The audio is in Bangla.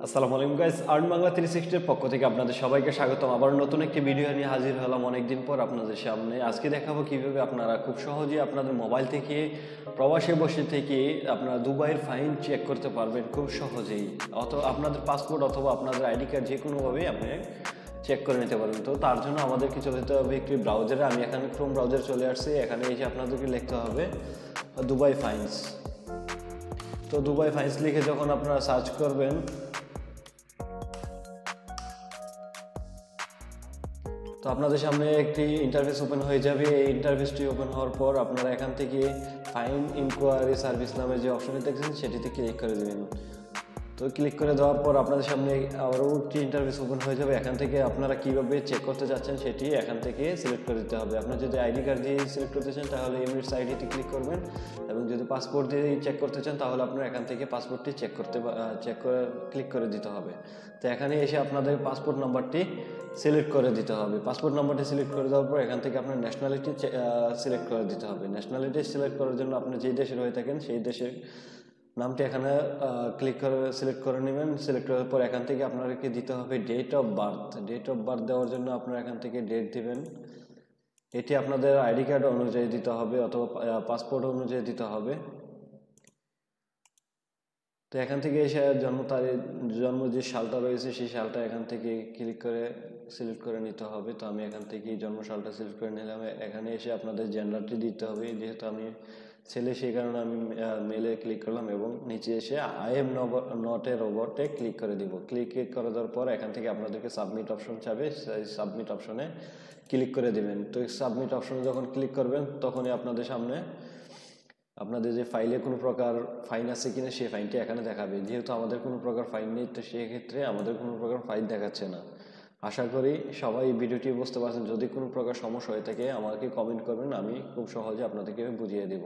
আসসালামু আলাইকুম গাইস, আর্ন বাংলা 360 এর পক্ষ থেকে আপনাদের সবাইকে স্বাগতম। আবার নতুন একটি ভিডিও নিয়ে হাজির হলাম অনেকদিন পর আপনাদের সামনে। আজকে দেখাবো কিভাবে আপনারা খুব সহজেই আপনাদের মোবাইল থেকে প্রবাসে বসে থেকে আপনারা দুবাইয়ের ফাইন চেক করতে পারবেন খুব সহজেই। অথবা আপনাদের পাসপোর্ট অথবা আপনাদের আইডি কার্ড যে কোনোভাবেই আপনি চেক করে নিতে পারবেন। তো তার জন্য আমাদেরকে চলে যেতে হবে একটি ব্রাউজারে। আমি এখানে ক্রোম ব্রাউজারে চলে আসছি। এখানে এসে আপনাদেরকে লিখতে হবে দুবাই ফাইন্স। তো দুবাই ফাইন্স লিখে যখন আপনারা সার্চ করবেন, তো আপনাদের সামনে একটি ইন্টারফেস ওপেন হয়ে যাবে। এই ইন্টারফেসটি ওপেন হওয়ার পর আপনারা এখান থেকে ফাইন ইনকোয়ারি সার্ভিস নামে যে অপশনটি দেখছেন সেটিতে ক্লিক করে দেবেন। তো ক্লিক করে দেওয়ার পর আপনাদের সামনে আরও একটি ইন্টারফেস ওপেন হয়ে যাবে। এখান থেকে আপনারা কীভাবে চেক করতে চাচ্ছেন সেটি এখান থেকে সিলেক্ট করে দিতে হবে। আপনি যদি আইডি কার্ড দিয়ে সিলেক্ট করতে চান তাহলে এমিরেটস আইডিতে ক্লিক করবেন, এবং যদি পাসপোর্ট দিয়ে চেক করতে চান তাহলে আপনারা এখান থেকে পাসপোর্টটি ক্লিক করে দিতে হবে। তো এখানে এসে আপনাদের পাসপোর্ট নাম্বারটি সিলেক্ট করে দিতে হবে। পাসপোর্ট নাম্বারটি সিলেক্ট করে দেওয়ার পর এখান থেকে আপনার ন্যাশনালিটি সিলেক্ট করে দিতে হবে। ন্যাশনালিটি সিলেক্ট করার জন্য আপনি যেই দেশের হয়ে থাকেন সেই দেশের নামটি এখানে সিলেক্ট করে নেবেন। সিলেক্ট করার পর এখান থেকে আপনাকে দিতে হবে date of birth. Date of birth দেওয়ার জন্য আপনারা এখান থেকে ডেট দিবেন। এটি আপনাদের আইডি কার্ড অনুযায়ী দিতে হবে অথবা পাসপোর্ট অনুযায়ী দিতে হবে। তো এখান থেকে এসে জন্ম যে সালটা রয়েছে সেই সালটা এখান থেকে সিলেক্ট করে নিতে হবে। তো আমি এখান থেকে জন্ম সালটা সিলেক্ট করে নিলাম। এখানে এসে আপনাদের জেন্ডারটি দিতে হবে। যেহেতু আমি ছেলে সেই কারণে আমি মেলে ক্লিক করলাম, এবং নিচে এসে আই এম নট এ রোবটে ক্লিক করে দিব। ক্লিক করে দেওয়ার পর এখান থেকে আপনাদেরকে সাবমিট অপশন চাবে, সেই সাবমিট অপশনে ক্লিক করে দেবেন। তো সাবমিট অপশনে যখন ক্লিক করবেন তখনই আপনাদের সামনে আপনাদের যে ফাইলে কোনো প্রকার ফাইন আছে কিনা সেই ফাইনটি এখানে দেখাবে। যেহেতু আমাদের কোনো প্রকার ফাইন নেই, তো সেক্ষেত্রে আমাদের কোনো প্রকার ফাইন দেখাচ্ছে না। আশা করি সবাই ভিডিওটি বুঝতে পারছেন। যদি কোনো প্রকার সমস্যা হয়ে থাকে আমাকে কমেন্ট করবেন, আমি খুব সহজে আপনাদেরকে বুঝিয়ে দেব।